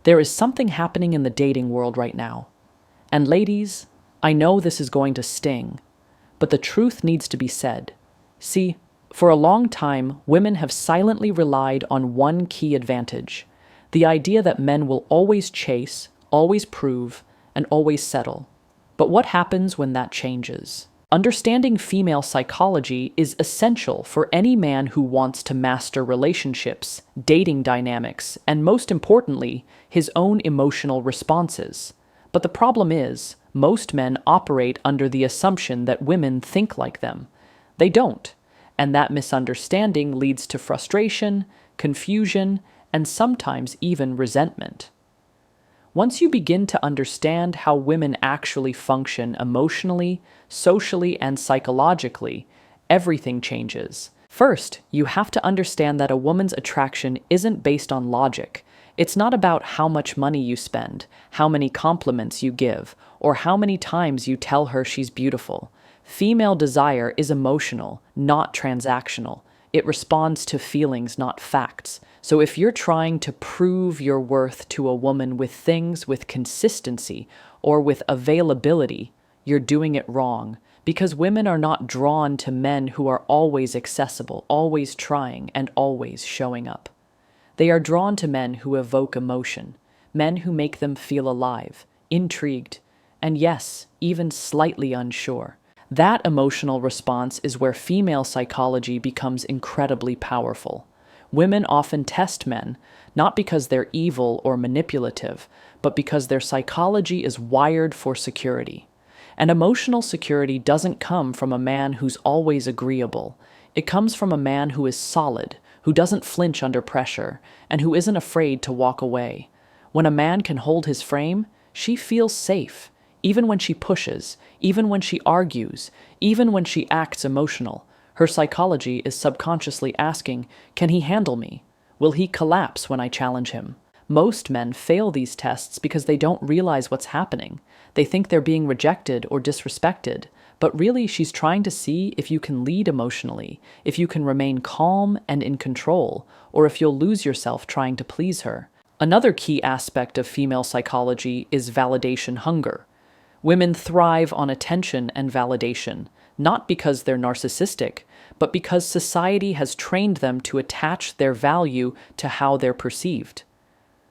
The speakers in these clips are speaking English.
There is something happening in the dating world right now. And ladies, I know this is going to sting, but the truth needs to be said. See, for a long time, women have silently relied on one key advantage: the idea that men will always chase, always prove, and always settle. But what happens when that changes? Understanding female psychology is essential for any man who wants to master relationships, dating dynamics, and most importantly, his own emotional responses. But the problem is, most men operate under the assumption that women think like them. They don't, and that misunderstanding leads to frustration, confusion, and sometimes even resentment. Once you begin to understand how women actually function emotionally, socially, and psychologically, everything changes. First, you have to understand that a woman's attraction isn't based on logic. It's not about how much money you spend, how many compliments you give, or how many times you tell her she's beautiful. Female desire is emotional, not transactional. It responds to feelings, not facts. So if you're trying to prove your worth to a woman with things with consistency or with availability, you're doing it wrong, because women are not drawn to men who are always accessible, always trying, and always showing up. They are drawn to men who evoke emotion, men who make them feel alive, intrigued, and yes, even slightly unsure. That emotional response is where female psychology becomes incredibly powerful. Women often test men, not because they're evil or manipulative, but because their psychology is wired for security. And emotional security doesn't come from a man who's always agreeable. It comes from a man who is solid, who doesn't flinch under pressure, and who isn't afraid to walk away. When a man can hold his frame, she feels safe, even when she pushes, even when she argues, even when she acts emotional. Her psychology is subconsciously asking, can he handle me? Will he collapse when I challenge him? Most men fail these tests because they don't realize what's happening. They think they're being rejected or disrespected, but really she's trying to see if you can lead emotionally, if you can remain calm and in control, or if you'll lose yourself trying to please her. Another key aspect of female psychology is validation hunger. Women thrive on attention and validation, not because they're narcissistic, but because society has trained them to attach their value to how they're perceived.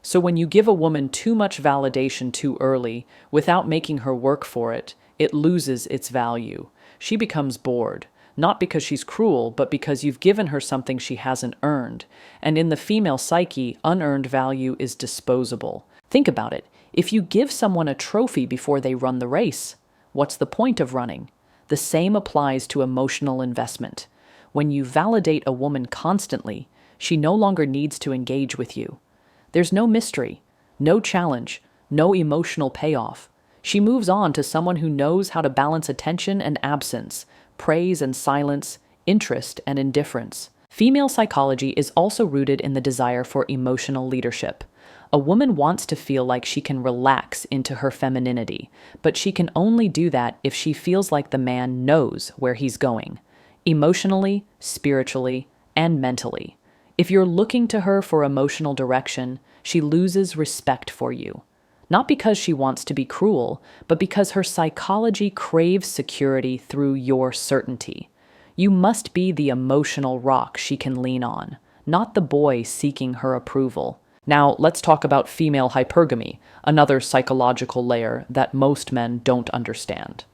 So when you give a woman too much validation too early, without making her work for it, it loses its value. She becomes bored, not because she's cruel, but because you've given her something she hasn't earned. And in the female psyche, unearned value is disposable. Think about it. If you give someone a trophy before they run the race, what's the point of running? The same applies to emotional investment. When you validate a woman constantly, she no longer needs to engage with you. There's no mystery, no challenge, no emotional payoff. She moves on to someone who knows how to balance attention and absence, praise and silence, interest and indifference. Female psychology is also rooted in the desire for emotional leadership. A woman wants to feel like she can relax into her femininity, but she can only do that if she feels like the man knows where he's going, emotionally, spiritually, and mentally. If you're looking to her for emotional direction, she loses respect for you. Not because she wants to be cruel, but because her psychology craves security through your certainty. You must be the emotional rock she can lean on, not the boy seeking her approval. Now, let's talk about female hypergamy, another psychological layer that most men don't understand.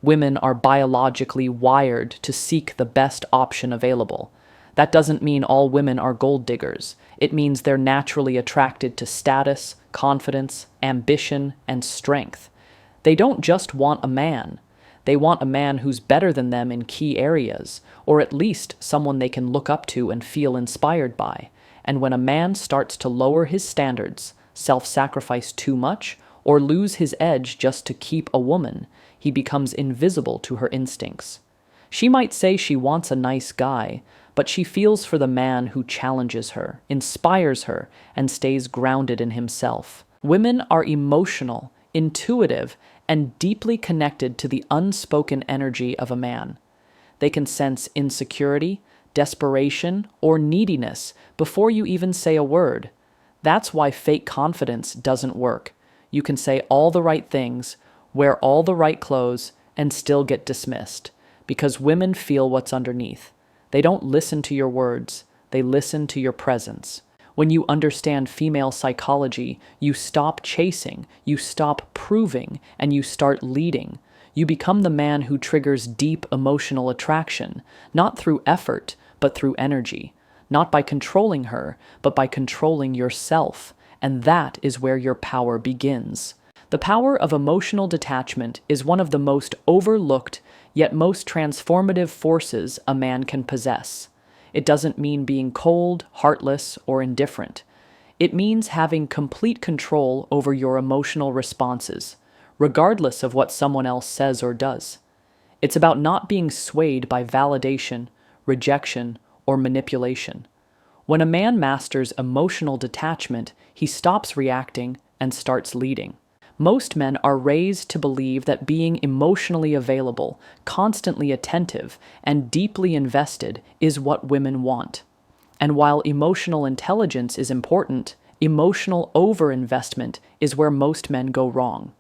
Women are biologically wired to seek the best option available. That doesn't mean all women are gold diggers. It means they're naturally attracted to status, confidence, ambition, and strength. They don't just want a man. They want a man who's better than them in key areas, or at least someone they can look up to and feel inspired by. And when a man starts to lower his standards, self-sacrifice too much, or lose his edge just to keep a woman, he becomes invisible to her instincts. She might say she wants a nice guy, but she feels for the man who challenges her, inspires her, and stays grounded in himself. Women are emotional, intuitive, and deeply connected to the unspoken energy of a man. They can sense insecurity, desperation, or neediness before you even say a word. That's why fake confidence doesn't work. You can say all the right things, wear all the right clothes, and still get dismissed. Because women feel what's underneath. They don't listen to your words, they listen to your presence. When you understand female psychology, you stop chasing, you stop proving, and you start leading. You become the man who triggers deep emotional attraction, not through effort, but through energy. Not by controlling her, but by controlling yourself. And that is where your power begins. The power of emotional detachment is one of the most overlooked, yet most transformative forces a man can possess. It doesn't mean being cold, heartless, or indifferent. It means having complete control over your emotional responses, regardless of what someone else says or does. It's about not being swayed by validation, rejection, or manipulation. When a man masters emotional detachment, he stops reacting and starts leading. Most men are raised to believe that being emotionally available, constantly attentive, and deeply invested is what women want. And while emotional intelligence is important, emotional overinvestment is where most men go wrong.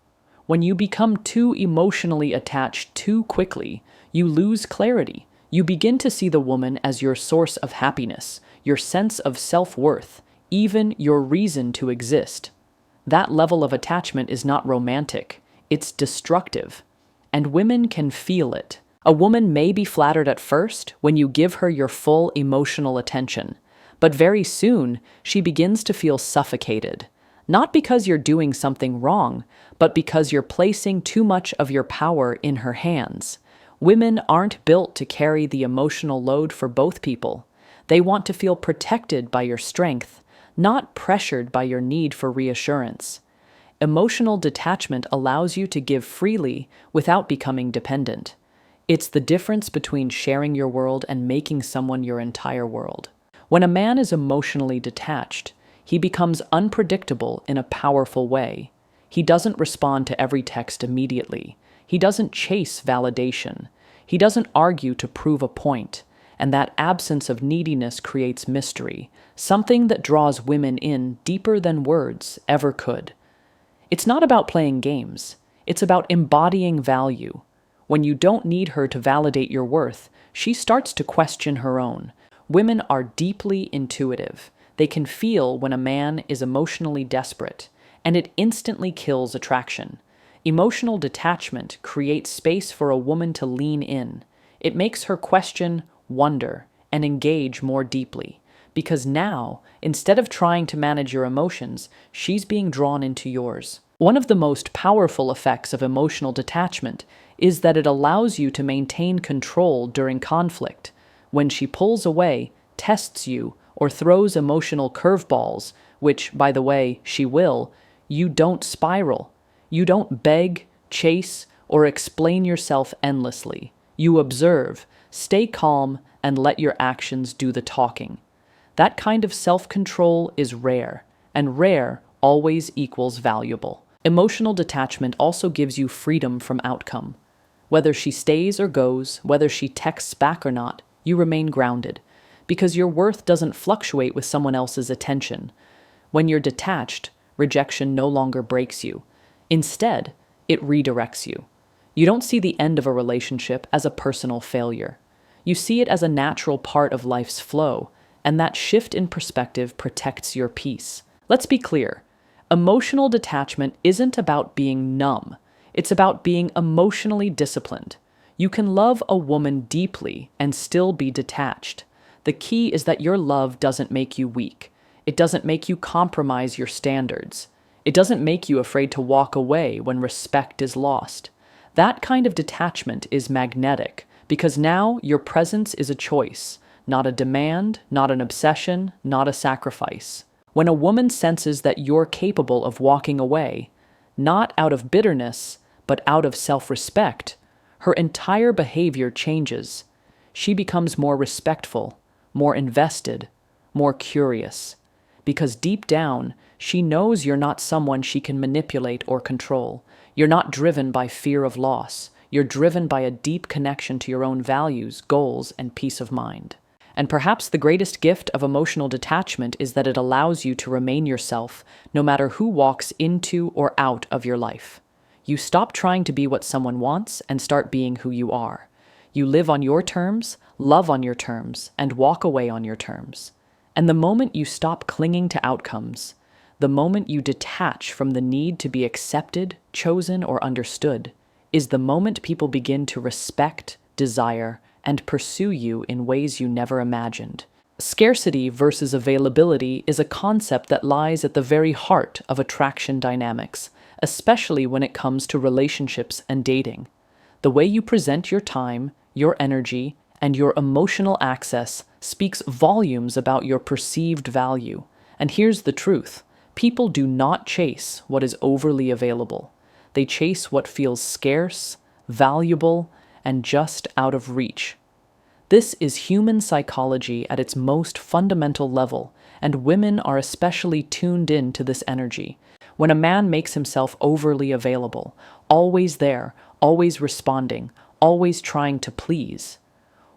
When you become too emotionally attached too quickly, you lose clarity. You begin to see the woman as your source of happiness, your sense of self-worth, even your reason to exist. That level of attachment is not romantic, it's destructive. And women can feel it. A woman may be flattered at first when you give her your full emotional attention, but very soon she begins to feel suffocated. Not because you're doing something wrong, but because you're placing too much of your power in her hands. Women aren't built to carry the emotional load for both people. They want to feel protected by your strength, not pressured by your need for reassurance. Emotional detachment allows you to give freely without becoming dependent. It's the difference between sharing your world and making someone your entire world. When a man is emotionally detached, he becomes unpredictable in a powerful way. He doesn't respond to every text immediately. He doesn't chase validation. He doesn't argue to prove a point. And that absence of neediness creates mystery, something that draws women in deeper than words ever could. It's not about playing games. It's about embodying value. When you don't need her to validate your worth, she starts to question her own. Women are deeply intuitive. They can feel when a man is emotionally desperate, and it instantly kills attraction. Emotional detachment creates space for a woman to lean in. It makes her question, wonder, and engage more deeply. Because now, instead of trying to manage your emotions, she's being drawn into yours. One of the most powerful effects of emotional detachment is that it allows you to maintain control during conflict. When she pulls away, tests you, or throws emotional curveballs, which, by the way, she will, you don't spiral. You don't beg, chase, or explain yourself endlessly. You observe, stay calm, and let your actions do the talking. That kind of self-control is rare, and rare always equals valuable. Emotional detachment also gives you freedom from outcome. Whether she stays or goes, whether she texts back or not, you remain grounded, because your worth doesn't fluctuate with someone else's attention. When you're detached, rejection no longer breaks you. Instead, it redirects you. You don't see the end of a relationship as a personal failure. You see it as a natural part of life's flow, and that shift in perspective protects your peace. Let's be clear. Emotional detachment isn't about being numb. It's about being emotionally disciplined. You can love a woman deeply and still be detached. The key is that your love doesn't make you weak. It doesn't make you compromise your standards. It doesn't make you afraid to walk away when respect is lost. That kind of detachment is magnetic, because now your presence is a choice, not a demand, not an obsession, not a sacrifice. When a woman senses that you're capable of walking away, not out of bitterness, but out of self-respect, her entire behavior changes. She becomes more respectful, more invested, more curious. Because deep down, she knows you're not someone she can manipulate or control. You're not driven by fear of loss. You're driven by a deep connection to your own values, goals, and peace of mind. And perhaps the greatest gift of emotional detachment is that it allows you to remain yourself no matter who walks into or out of your life. You stop trying to be what someone wants and start being who you are. You live on your terms, love on your terms, and walk away on your terms. And the moment you stop clinging to outcomes, the moment you detach from the need to be accepted, chosen, or understood, is the moment people begin to respect, desire, and pursue you in ways you never imagined. Scarcity versus availability is a concept that lies at the very heart of attraction dynamics, especially when it comes to relationships and dating. The way you present your time, your energy, and your emotional access speaks volumes about your perceived value. And here's the truth. People do not chase what is overly available. They chase what feels scarce, valuable, and just out of reach. This is human psychology at its most fundamental level, and women are especially tuned in to this energy. When a man makes himself overly available, always there, always responding, always trying to please,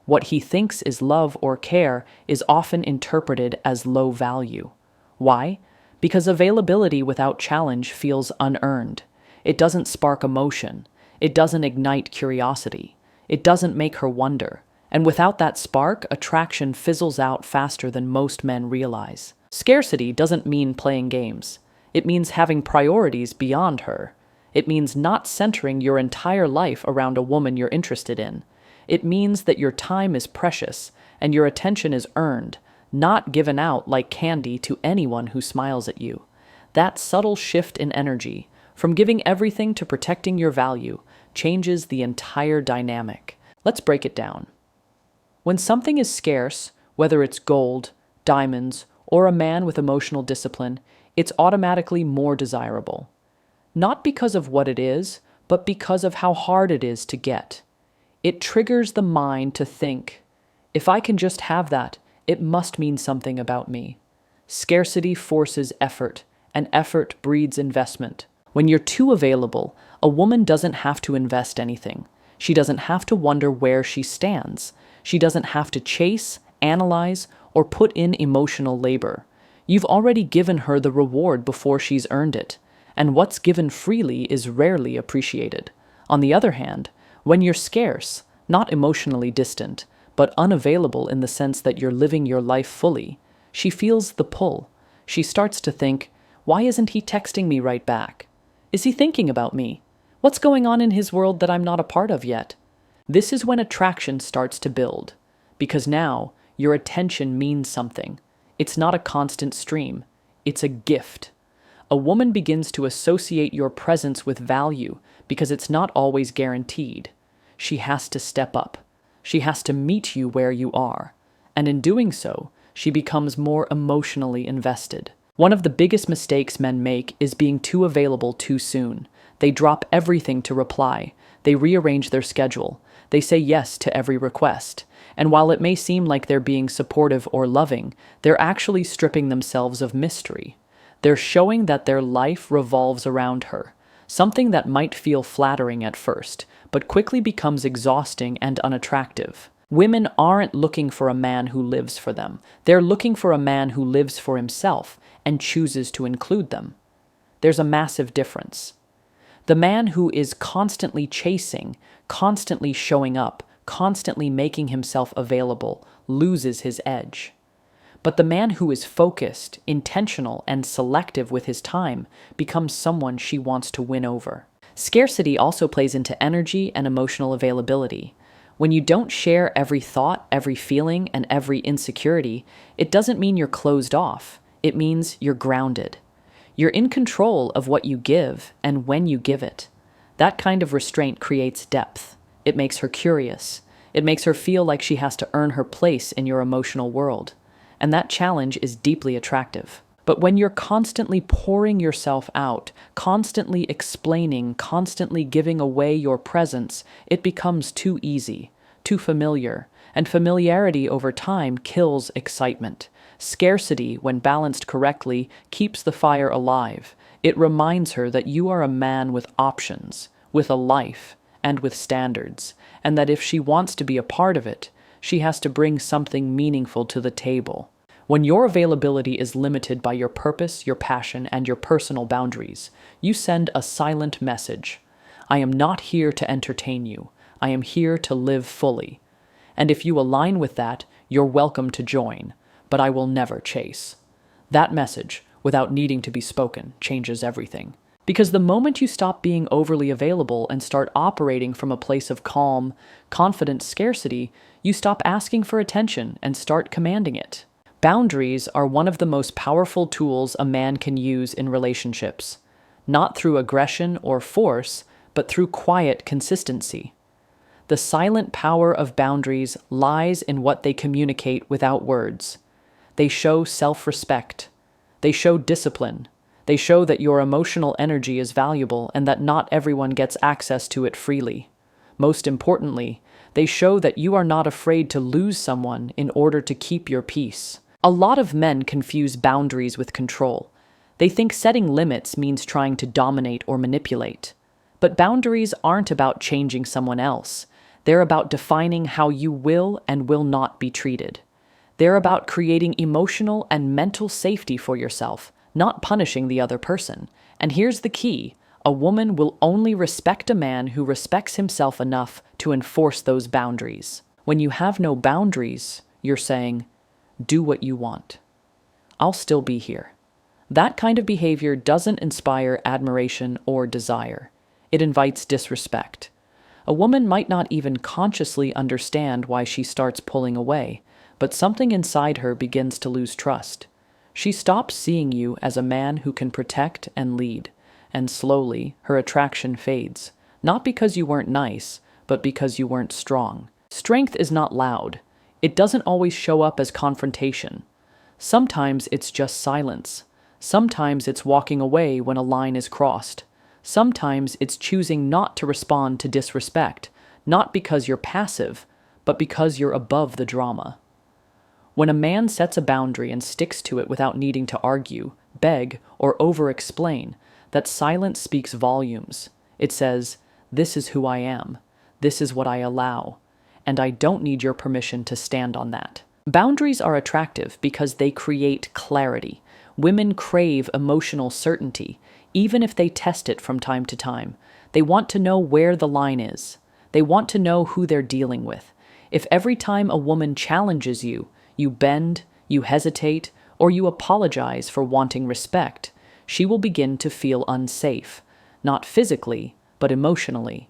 what he thinks is love or care is often interpreted as low value. Why? Because availability without challenge feels unearned. It doesn't spark emotion. It doesn't ignite curiosity. It doesn't make her wonder. And without that spark, attraction fizzles out faster than most men realize. Scarcity doesn't mean playing games. It means having priorities beyond her. It means not centering your entire life around a woman you're interested in. It means that your time is precious and your attention is earned, not given out like candy to anyone who smiles at you. That subtle shift in energy, from giving everything to protecting your value, changes the entire dynamic. Let's break it down. When something is scarce, whether it's gold, diamonds, or a man with emotional discipline, it's automatically more desirable. Not because of what it is, but because of how hard it is to get. It triggers the mind to think, if I can just have that, it must mean something about me. Scarcity forces effort, and effort breeds investment. When you're too available, a woman doesn't have to invest anything. She doesn't have to wonder where she stands. She doesn't have to chase, analyze, or put in emotional labor. You've already given her the reward before she's earned it, and what's given freely is rarely appreciated. On the other hand, when you're scarce, not emotionally distant, but unavailable in the sense that you're living your life fully, she feels the pull. She starts to think, why isn't he texting me right back? Is he thinking about me? What's going on in his world that I'm not a part of yet? This is when attraction starts to build, because now your attention means something. It's not a constant stream, it's a gift. A woman begins to associate your presence with value because it's not always guaranteed. She has to step up. She has to meet you where you are. And in doing so, she becomes more emotionally invested. One of the biggest mistakes men make is being too available too soon. They drop everything to reply. They rearrange their schedule. They say yes to every request. And while it may seem like they're being supportive or loving, they're actually stripping themselves of mystery. They're showing that their life revolves around her, something that might feel flattering at first, but quickly becomes exhausting and unattractive. Women aren't looking for a man who lives for them. They're looking for a man who lives for himself and chooses to include them. There's a massive difference. The man who is constantly chasing, constantly showing up, constantly making himself available, loses his edge. But the man who is focused, intentional, and selective with his time becomes someone she wants to win over. Scarcity also plays into energy and emotional availability. When you don't share every thought, every feeling, and every insecurity, it doesn't mean you're closed off. It means you're grounded. You're in control of what you give and when you give it. That kind of restraint creates depth. It makes her curious. It makes her feel like she has to earn her place in your emotional world. And that challenge is deeply attractive. But when you're constantly pouring yourself out, constantly explaining, constantly giving away your presence, it becomes too easy, too familiar, and familiarity over time kills excitement. Scarcity, when balanced correctly, keeps the fire alive. It reminds her that you are a man with options, with a life, and with standards, and that if she wants to be a part of it, She has to bring something meaningful to the table. When your availability is limited by your purpose, your passion, and your personal boundaries, you send a silent message. I am not here to entertain you. I am here to live fully. And if you align with that, you're welcome to join, but I will never chase. That message, without needing to be spoken, changes everything. Because the moment you stop being overly available and start operating from a place of calm, confident scarcity, you stop asking for attention and start commanding it. Boundaries are one of the most powerful tools a man can use in relationships, not through aggression or force, but through quiet consistency. The silent power of boundaries lies in what they communicate without words. They show self-respect. They show discipline. They show that your emotional energy is valuable and that not everyone gets access to it freely. Most importantly, they show that you are not afraid to lose someone in order to keep your peace. A lot of men confuse boundaries with control. They think setting limits means trying to dominate or manipulate. But boundaries aren't about changing someone else. They're about defining how you will and will not be treated. They're about creating emotional and mental safety for yourself, not punishing the other person. And here's the key: a woman will only respect a man who respects himself enough to enforce those boundaries. When you have no boundaries, you're saying, do what you want. I'll still be here. That kind of behavior doesn't inspire admiration or desire. It invites disrespect. A woman might not even consciously understand why she starts pulling away, but something inside her begins to lose trust. She stops seeing you as a man who can protect and lead, and slowly her attraction fades, not because you weren't nice, but because you weren't strong. Strength is not loud. It doesn't always show up as confrontation. Sometimes it's just silence. Sometimes it's walking away when a line is crossed. Sometimes it's choosing not to respond to disrespect, not because you're passive, but because you're above the drama. When a man sets a boundary and sticks to it without needing to argue, beg, or over-explain, that silence speaks volumes. It says, this is who I am. This is what I allow. And I don't need your permission to stand on that. Boundaries are attractive because they create clarity. Women crave emotional certainty, even if they test it from time to time. They want to know where the line is. They want to know who they're dealing with. If every time a woman challenges you, you bend, you hesitate, or you apologize for wanting respect, she will begin to feel unsafe, not physically, but emotionally.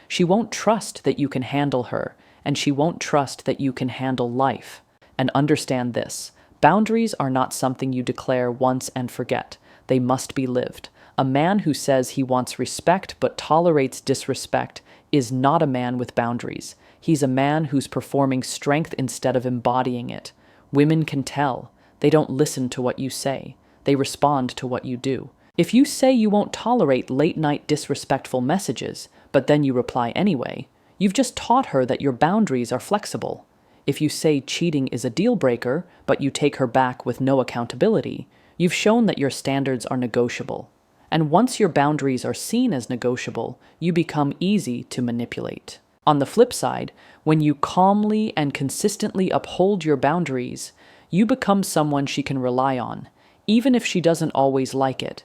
She won't trust that you can handle her, and she won't trust that you can handle life. And understand this: boundaries are not something you declare once and forget. They must be lived. A man who says he wants respect but tolerates disrespect is not a man with boundaries. He's a man who's performing strength instead of embodying it. Women can tell. They don't listen to what you say. They respond to what you do. If you say you won't tolerate late-night disrespectful messages, but then you reply anyway, you've just taught her that your boundaries are flexible. If you say cheating is a deal breaker, but you take her back with no accountability, you've shown that your standards are negotiable. And once your boundaries are seen as negotiable, you become easy to manipulate. On the flip side, when you calmly and consistently uphold your boundaries, you become someone she can rely on, even if she doesn't always like it.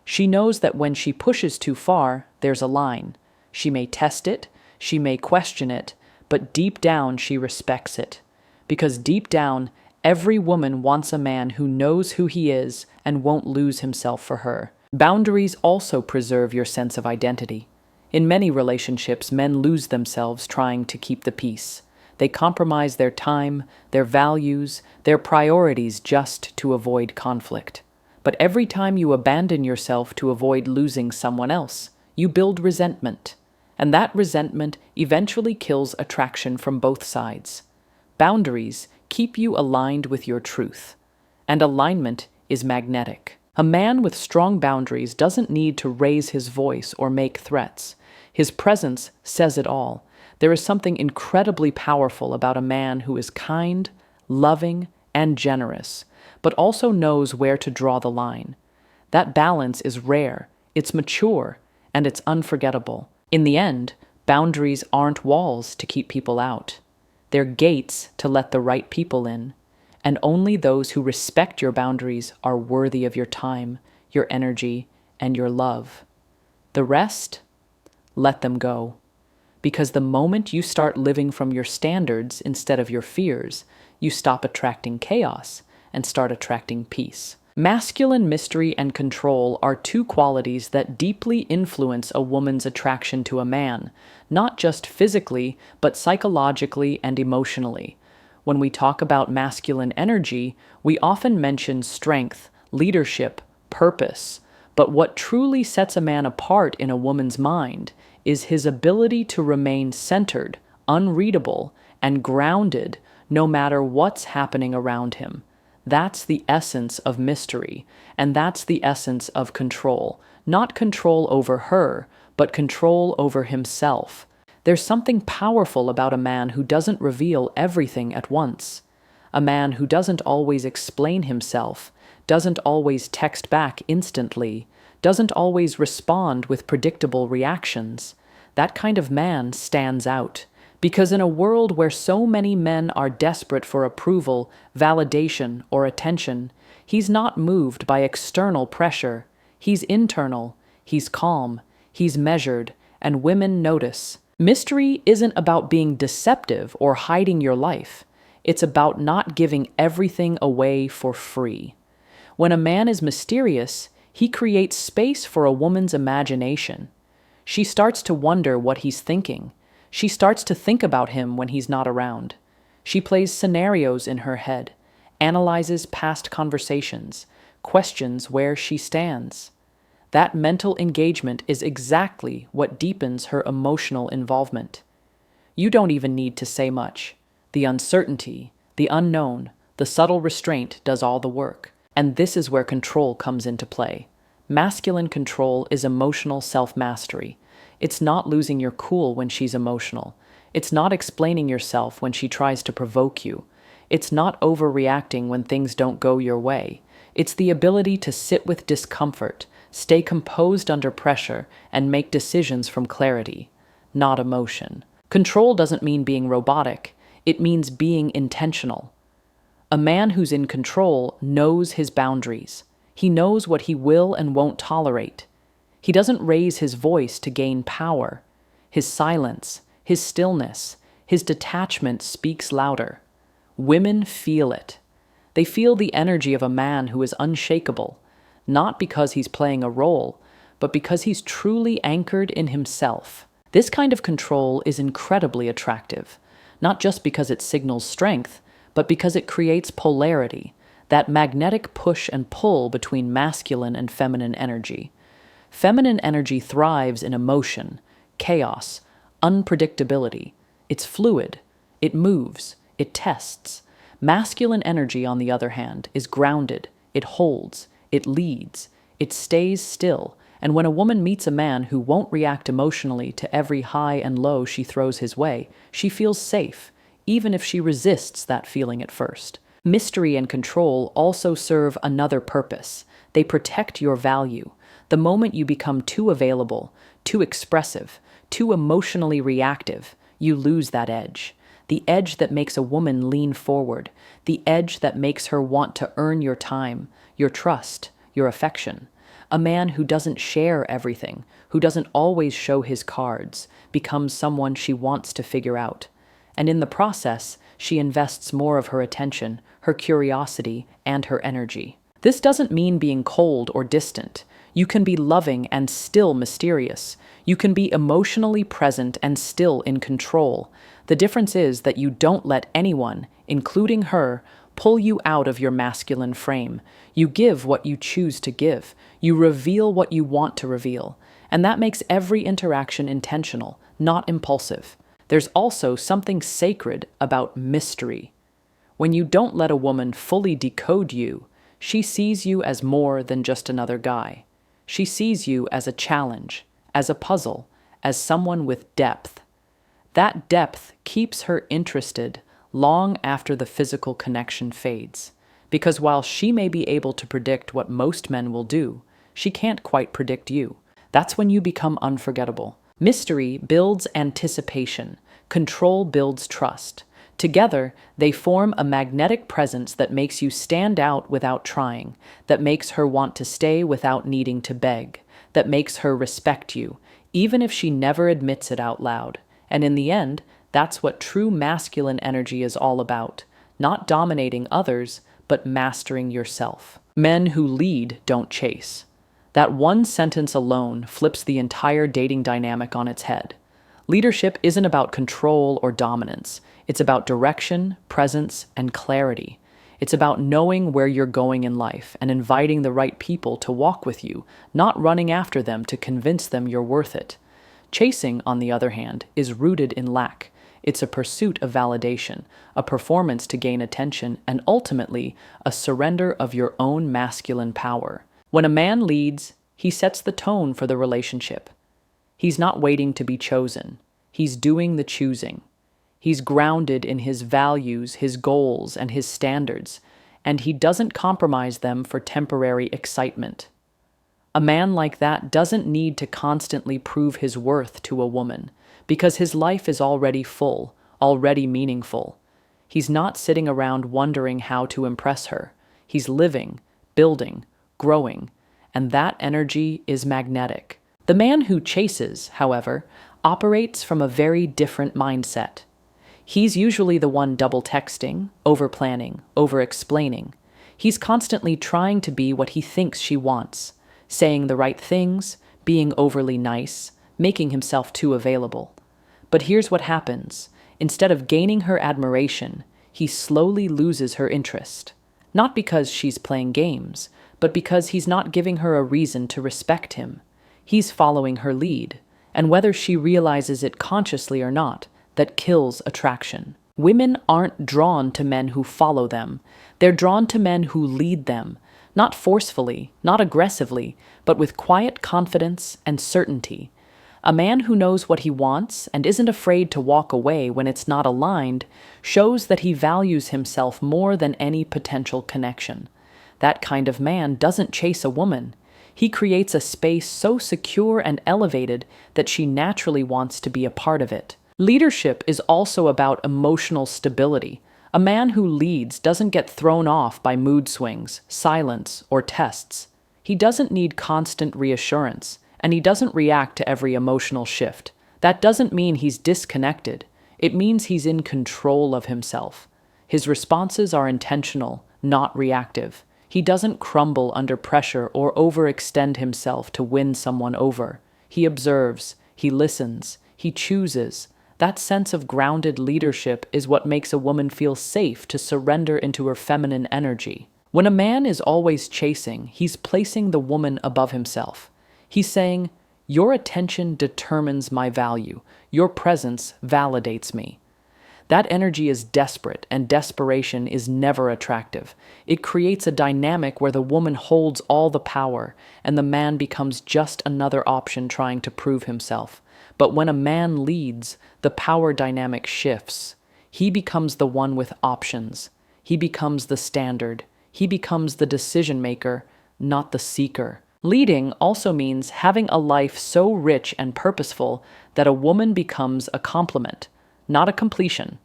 She knows that when she pushes too far, there's a line. She may test it, she may question it, but deep down she respects it. Because deep down, every woman wants a man who knows who he is and won't lose himself for her. Boundaries also preserve your sense of identity. In many relationships, men lose themselves trying to keep the peace. They compromise their time, their values, their priorities just to avoid conflict. But every time you abandon yourself to avoid losing someone else, you build resentment. And that resentment eventually kills attraction from both sides. Boundaries keep you aligned with your truth. And alignment is magnetic. A man with strong boundaries doesn't need to raise his voice or make threats. His presence says it all. There is something incredibly powerful about a man who is kind, loving, and generous, but also knows where to draw the line. That balance is rare, it's mature, and it's unforgettable. In the end, boundaries aren't walls to keep people out. They're gates to let the right people in. And only those who respect your boundaries are worthy of your time, your energy, and your love. The rest, let them go. Because the moment you start living from your standards instead of your fears, you stop attracting chaos and start attracting peace. Masculine mystery and control are two qualities that deeply influence a woman's attraction to a man, not just physically, but psychologically and emotionally. When we talk about masculine energy, we often mention strength, leadership, purpose. But what truly sets a man apart in a woman's mind is his ability to remain centered, unreadable, and grounded no matter what's happening around him. That's the essence of mystery, and that's the essence of control. Not control over her, but control over himself. There's something powerful about a man who doesn't reveal everything at once. A man who doesn't always explain himself, doesn't always text back instantly, doesn't always respond with predictable reactions. That kind of man stands out. Because in a world where so many men are desperate for approval, validation, or attention, he's not moved by external pressure. He's internal, he's calm, he's measured, and women notice. Mystery isn't about being deceptive or hiding your life. It's about not giving everything away for free. When a man is mysterious, he creates space for a woman's imagination. She starts to wonder what he's thinking. She starts to think about him when he's not around. She plays scenarios in her head, analyzes past conversations, questions where she stands. That mental engagement is exactly what deepens her emotional involvement. You don't even need to say much. The uncertainty, the unknown, the subtle restraint does all the work. And this is where control comes into play. Masculine control is emotional self-mastery. It's not losing your cool when she's emotional. It's not explaining yourself when she tries to provoke you. It's not overreacting when things don't go your way. It's the ability to sit with discomfort, stay composed under pressure, and make decisions from clarity, not emotion. Control doesn't mean being robotic. It means being intentional. A man who's in control knows his boundaries. He knows what he will and won't tolerate. He doesn't raise his voice to gain power. His silence, his stillness, his detachment speaks louder. Women feel it. They feel the energy of a man who is unshakable, not because he's playing a role, but because he's truly anchored in himself. This kind of control is incredibly attractive, not just because it signals strength, but because it creates polarity, that magnetic push and pull between masculine and feminine energy. Feminine energy thrives in emotion, chaos, unpredictability. It's fluid. It moves. It tests. Masculine energy, on the other hand, is grounded. It holds. It leads. It stays still. And when a woman meets a man who won't react emotionally to every high and low she throws his way, she feels safe, even if she resists that feeling at first. Mystery and control also serve another purpose. They protect your value. The moment you become too available, too expressive, too emotionally reactive, you lose that edge. The edge that makes a woman lean forward. The edge that makes her want to earn your time, your trust, your affection. A man who doesn't share everything, who doesn't always show his cards, becomes someone she wants to figure out. And in the process, she invests more of her attention, her curiosity, and her energy. This doesn't mean being cold or distant. You can be loving and still mysterious. You can be emotionally present and still in control. The difference is that you don't let anyone, including her, pull you out of your masculine frame. You give what you choose to give. You reveal what you want to reveal. And that makes every interaction intentional, not impulsive. There's also something sacred about mystery. When you don't let a woman fully decode you, she sees you as more than just another guy. She sees you as a challenge, as a puzzle, as someone with depth. That depth keeps her interested long after the physical connection fades. Because while she may be able to predict what most men will do, she can't quite predict you. That's when you become unforgettable. Mystery builds anticipation. Control builds trust. Together, they form a magnetic presence that makes you stand out without trying, that makes her want to stay without needing to beg, that makes her respect you, even if she never admits it out loud. And in the end, that's what true masculine energy is all about, not dominating others, but mastering yourself. Men who lead don't chase. That one sentence alone flips the entire dating dynamic on its head. Leadership isn't about control or dominance. It's about direction, presence, and clarity. It's about knowing where you're going in life and inviting the right people to walk with you, not running after them to convince them you're worth it. Chasing, on the other hand, is rooted in lack. It's a pursuit of validation, a performance to gain attention, and ultimately, a surrender of your own masculine power. When a man leads, he sets the tone for the relationship. He's not waiting to be chosen. He's doing the choosing. He's grounded in his values, his goals, and his standards, and he doesn't compromise them for temporary excitement. A man like that doesn't need to constantly prove his worth to a woman, because his life is already full, already meaningful. He's not sitting around wondering how to impress her. He's living, building, growing, and that energy is magnetic. The man who chases, however, operates from a very different mindset. He's usually the one double texting, over-planning, over-explaining. He's constantly trying to be what he thinks she wants, saying the right things, being overly nice, making himself too available. But here's what happens. Instead of gaining her admiration, he slowly loses her interest. Not because she's playing games, but because he's not giving her a reason to respect him. He's following her lead, and whether she realizes it consciously or not, that kills attraction. Women aren't drawn to men who follow them. They're drawn to men who lead them, not forcefully, not aggressively, but with quiet confidence and certainty. A man who knows what he wants and isn't afraid to walk away when it's not aligned shows that he values himself more than any potential connection. That kind of man doesn't chase a woman. He creates a space so secure and elevated that she naturally wants to be a part of it. Leadership is also about emotional stability. A man who leads doesn't get thrown off by mood swings, silence, or tests. He doesn't need constant reassurance, and he doesn't react to every emotional shift. That doesn't mean he's disconnected. It means he's in control of himself. His responses are intentional, not reactive. He doesn't crumble under pressure or overextend himself to win someone over. He observes, he listens, he chooses. That sense of grounded leadership is what makes a woman feel safe to surrender into her feminine energy. When a man is always chasing, he's placing the woman above himself. He's saying, "Your attention determines my value. Your presence validates me." That energy is desperate, and desperation is never attractive. It creates a dynamic where the woman holds all the power, and the man becomes just another option trying to prove himself. But when a man leads, the power dynamic shifts. He becomes the one with options. He becomes the standard. He becomes the decision maker, not the seeker. Leading also means having a life so rich and purposeful that a woman becomes a complement, not a completion.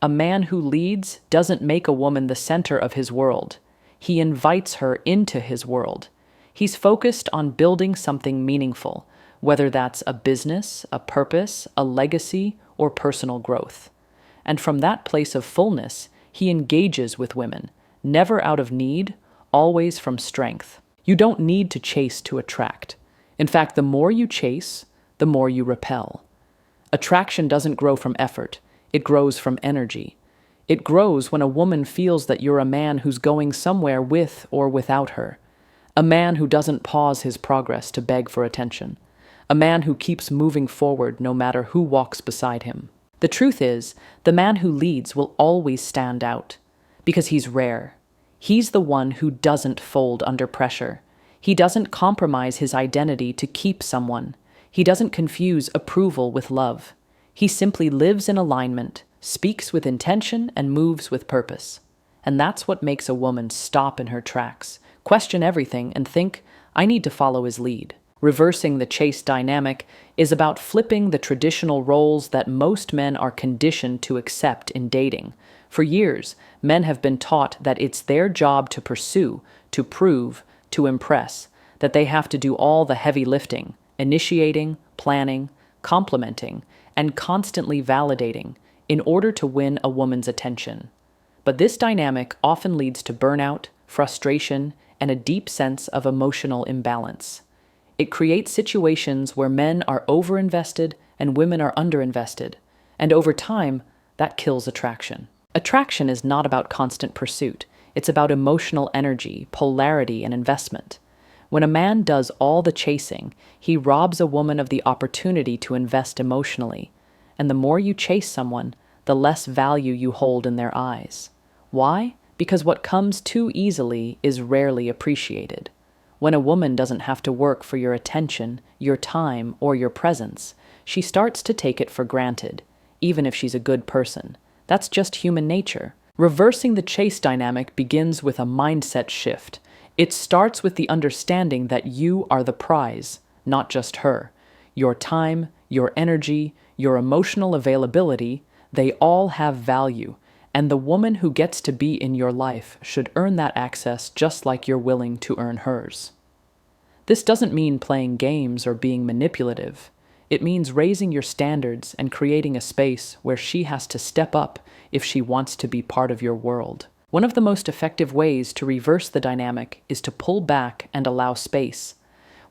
A man who leads doesn't make a woman the center of his world. He invites her into his world. He's focused on building something meaningful, whether that's a business, a purpose, a legacy, or personal growth. And from that place of fullness, he engages with women, never out of need, always from strength. You don't need to chase to attract. In fact, the more you chase, the more you repel. Attraction doesn't grow from effort. It grows from energy. It grows when a woman feels that you're a man who's going somewhere with or without her. A man who doesn't pause his progress to beg for attention. A man who keeps moving forward no matter who walks beside him. The truth is, the man who leads will always stand out, because he's rare. He's the one who doesn't fold under pressure. He doesn't compromise his identity to keep someone. He doesn't confuse approval with love. He simply lives in alignment, speaks with intention, and moves with purpose. And that's what makes a woman stop in her tracks, question everything, and think, "I need to follow his lead." Reversing the chase dynamic is about flipping the traditional roles that most men are conditioned to accept in dating. For years, men have been taught that it's their job to pursue, to prove, to impress, that they have to do all the heavy lifting, initiating, planning, complimenting, and constantly validating in order to win a woman's attention. But this dynamic often leads to burnout, frustration, and a deep sense of emotional imbalance. It creates situations where men are overinvested and women are underinvested, and over time, that kills attraction. Attraction is not about constant pursuit, it's about emotional energy, polarity, and investment. When a man does all the chasing, he robs a woman of the opportunity to invest emotionally, and the more you chase someone, the less value you hold in their eyes. Why? Because what comes too easily is rarely appreciated. When a woman doesn't have to work for your attention, your time, or your presence, she starts to take it for granted, even if she's a good person. That's just human nature. Reversing the chase dynamic begins with a mindset shift. It starts with the understanding that you are the prize, not just her. Your time, your energy, your emotional availability, they all have value, and the woman who gets to be in your life should earn that access just like you're willing to earn hers. This doesn't mean playing games or being manipulative. It means raising your standards and creating a space where she has to step up if she wants to be part of your world. One of the most effective ways to reverse the dynamic is to pull back and allow space.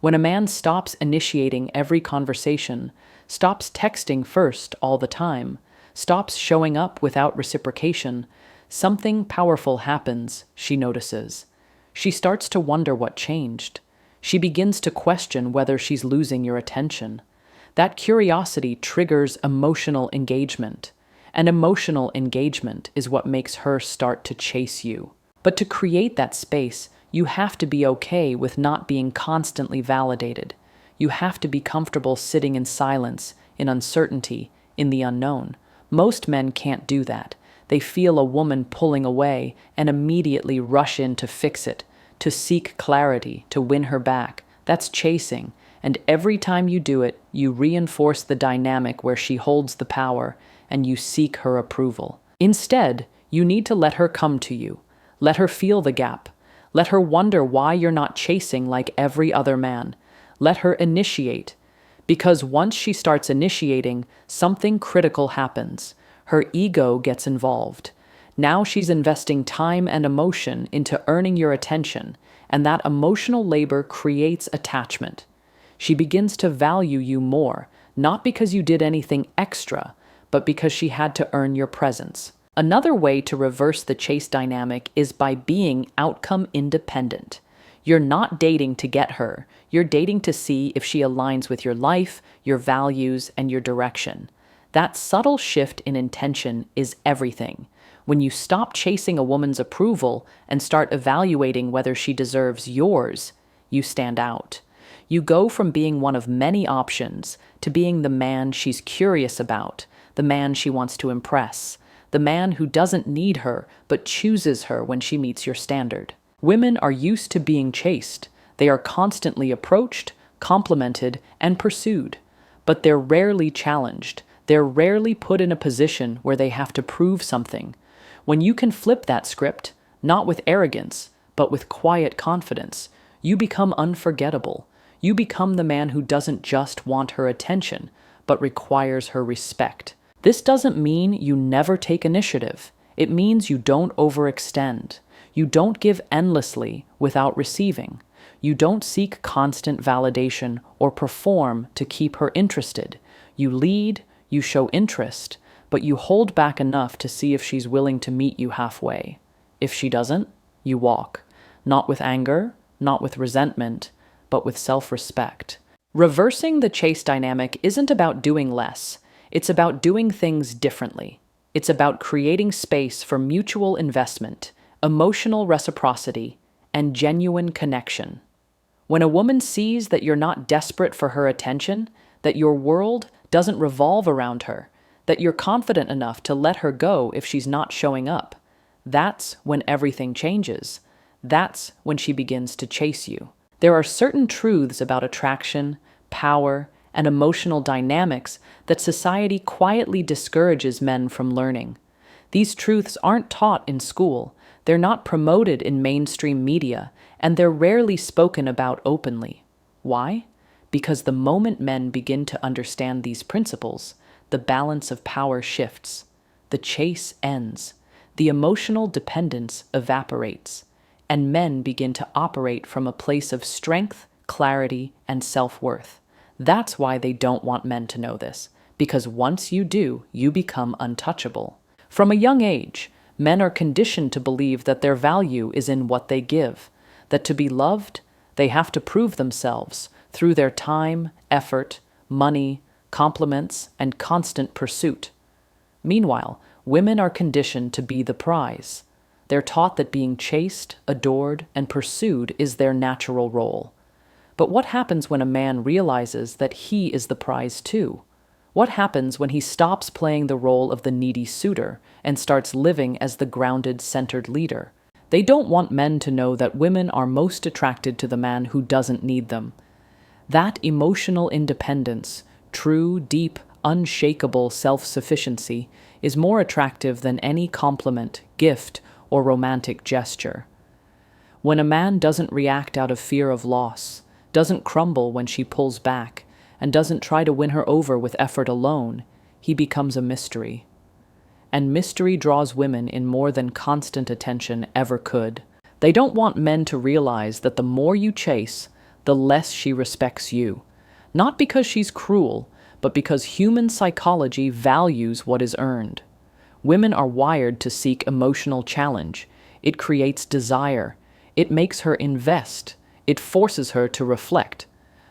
When a man stops initiating every conversation, stops texting first all the time, stops showing up without reciprocation, something powerful happens, she notices. She starts to wonder what changed. She begins to question whether she's losing your attention. That curiosity triggers emotional engagement, and emotional engagement is what makes her start to chase you. But to create that space, you have to be okay with not being constantly validated. You have to be comfortable sitting in silence, in uncertainty, in the unknown. Most men can't do that. They feel a woman pulling away and immediately rush in to fix it, to seek clarity, to win her back. That's chasing, and every time you do it, you reinforce the dynamic where she holds the power and you seek her approval. Instead, you need to let her come to you. Let her feel the gap. Let her wonder why you're not chasing like every other man. Let her initiate. Because once she starts initiating, something critical happens. Her ego gets involved. Now she's investing time and emotion into earning your attention, and that emotional labor creates attachment. She begins to value you more, not because you did anything extra, but because she had to earn your presence. Another way to reverse the chase dynamic is by being outcome independent. You're not dating to get her. You're dating to see if she aligns with your life, your values, and your direction. That subtle shift in intention is everything. When you stop chasing a woman's approval and start evaluating whether she deserves yours, you stand out. You go from being one of many options to being the man she's curious about, the man she wants to impress, the man who doesn't need her but chooses her when she meets your standard. Women are used to being chased. They are constantly approached, complimented, and pursued. But they're rarely challenged. They're rarely put in a position where they have to prove something. When you can flip that script, not with arrogance, but with quiet confidence, you become unforgettable. You become the man who doesn't just want her attention, but requires her respect. This doesn't mean you never take initiative. It means you don't overextend. You don't give endlessly without receiving. You don't seek constant validation or perform to keep her interested. You lead, you show interest, but you hold back enough to see if she's willing to meet you halfway. If she doesn't, you walk. Not with anger, not with resentment, but with self-respect. Reversing the chase dynamic isn't about doing less. It's about doing things differently. It's about creating space for mutual investment, emotional reciprocity, and genuine connection. When a woman sees that you're not desperate for her attention, that your world doesn't revolve around her, that you're confident enough to let her go if she's not showing up, that's when everything changes. That's when she begins to chase you. There are certain truths about attraction, power, and emotional dynamics that society quietly discourages men from learning. These truths aren't taught in school, they're not promoted in mainstream media, and they're rarely spoken about openly. Why? Because the moment men begin to understand these principles, the balance of power shifts, the chase ends, the emotional dependence evaporates, and men begin to operate from a place of strength, clarity, and self-worth. That's why they don't want men to know this, because once you do, you become untouchable. From a young age, men are conditioned to believe that their value is in what they give, that to be loved, they have to prove themselves through their time, effort, money, compliments, and constant pursuit. Meanwhile, women are conditioned to be the prize. They're taught that being chased, adored, and pursued is their natural role. But what happens when a man realizes that he is the prize too? What happens when he stops playing the role of the needy suitor and starts living as the grounded, centered leader? They don't want men to know that women are most attracted to the man who doesn't need them. That emotional independence, true, deep, unshakable self-sufficiency, is more attractive than any compliment, gift, or romantic gesture. When a man doesn't react out of fear of loss, doesn't crumble when she pulls back, and doesn't try to win her over with effort alone, he becomes a mystery. And mystery draws women in more than constant attention ever could. They don't want men to realize that the more you chase, the less she respects you. Not because she's cruel, but because human psychology values what is earned. Women are wired to seek emotional challenge. It creates desire. It makes her invest. It forces her to reflect.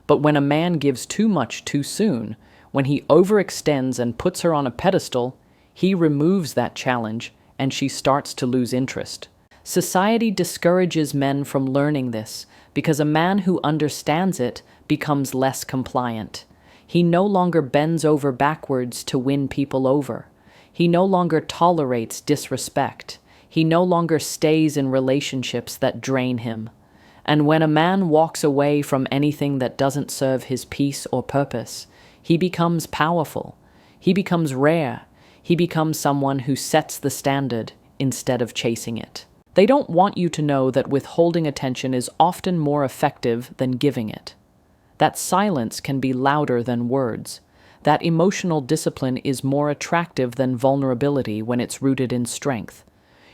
But when a man gives too much too soon, when he overextends and puts her on a pedestal, he removes that challenge and she starts to lose interest. Society discourages men from learning this because a man who understands it becomes less compliant. He no longer bends over backwards to win people over. He no longer tolerates disrespect. He no longer stays in relationships that drain him. And when a man walks away from anything that doesn't serve his peace or purpose, he becomes powerful. He becomes rare. He becomes someone who sets the standard instead of chasing it. They don't want you to know that withholding attention is often more effective than giving it. That silence can be louder than words. That emotional discipline is more attractive than vulnerability when it's rooted in strength.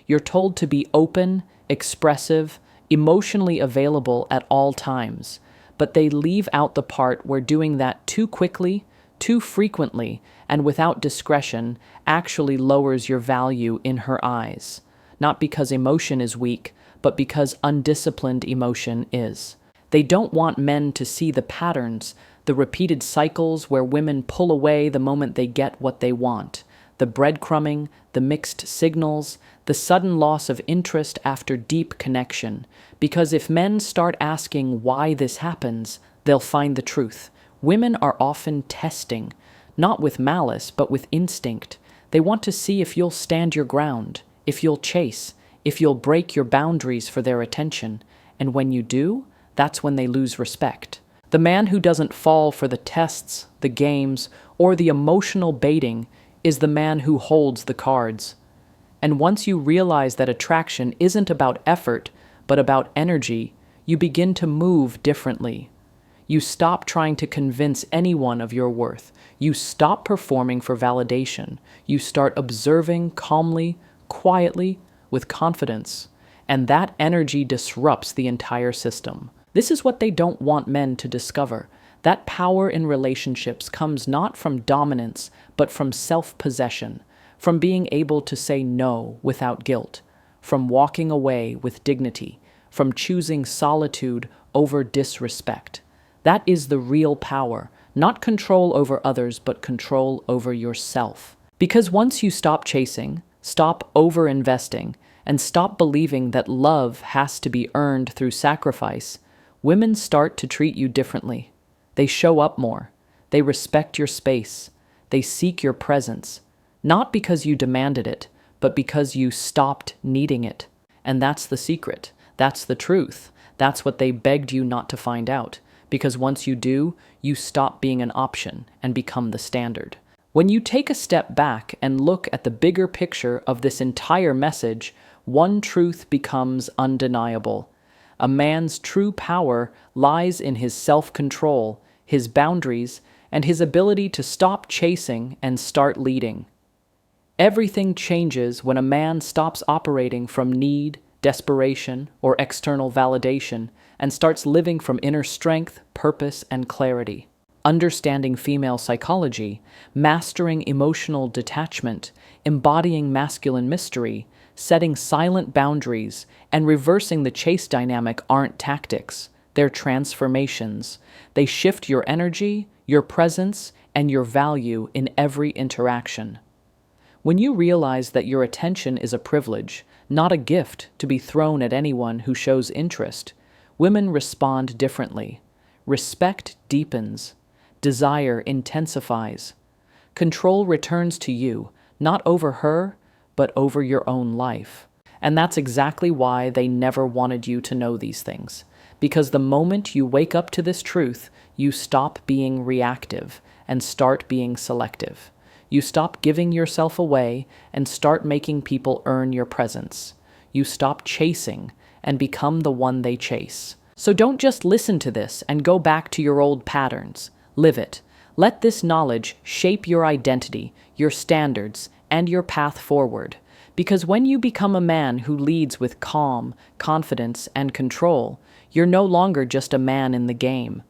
You're told to be open, expressive, emotionally available at all times, but they leave out the part where doing that too quickly, too frequently, and without discretion actually lowers your value in her eyes. Not because emotion is weak, but because undisciplined emotion is. They don't want men to see the patterns, the repeated cycles where women pull away the moment they get what they want, the breadcrumbing, the mixed signals, the sudden loss of interest after deep connection. Because if men start asking why this happens, they'll find the truth. Women are often testing, not with malice, but with instinct. They want to see if you'll stand your ground, if you'll chase, if you'll break your boundaries for their attention. And when you do, that's when they lose respect. The man who doesn't fall for the tests, the games, or the emotional baiting is the man who holds the cards. And once you realize that attraction isn't about effort, but about energy, you begin to move differently. You stop trying to convince anyone of your worth. You stop performing for validation. You start observing calmly, quietly, with confidence. And that energy disrupts the entire system. This is what they don't want men to discover. That power in relationships comes not from dominance, but from self-possession, from being able to say no without guilt, from walking away with dignity, from choosing solitude over disrespect. That is the real power, not control over others, but control over yourself. Because once you stop chasing, stop over-investing, and stop believing that love has to be earned through sacrifice, women start to treat you differently. They show up more. They respect your space. They seek your presence, not because you demanded it, but because you stopped needing it. And that's the secret. That's the truth. That's what they begged you not to find out, because once you do, you stop being an option and become the standard. When you take a step back and look at the bigger picture of this entire message, one truth becomes undeniable. A man's true power lies in his self-control, his boundaries, and his ability to stop chasing and start leading. Everything changes when a man stops operating from need, desperation, or external validation and starts living from inner strength, purpose, and clarity. Understanding female psychology, mastering emotional detachment, embodying masculine mystery, setting silent boundaries, and reversing the chase dynamic aren't tactics, they're transformations. They shift your energy, your presence, and your value in every interaction. When you realize that your attention is a privilege, not a gift to be thrown at anyone who shows interest, women respond differently. Respect deepens. Desire intensifies. Control returns to you, not over her, but over your own life. And that's exactly why they never wanted you to know these things. Because the moment you wake up to this truth, you stop being reactive and start being selective. You stop giving yourself away and start making people earn your presence. You stop chasing and become the one they chase. So don't just listen to this and go back to your old patterns. Live it. Let this knowledge shape your identity, your standards, and your path forward. Because when you become a man who leads with calm, confidence, and control, you're no longer just a man in the game.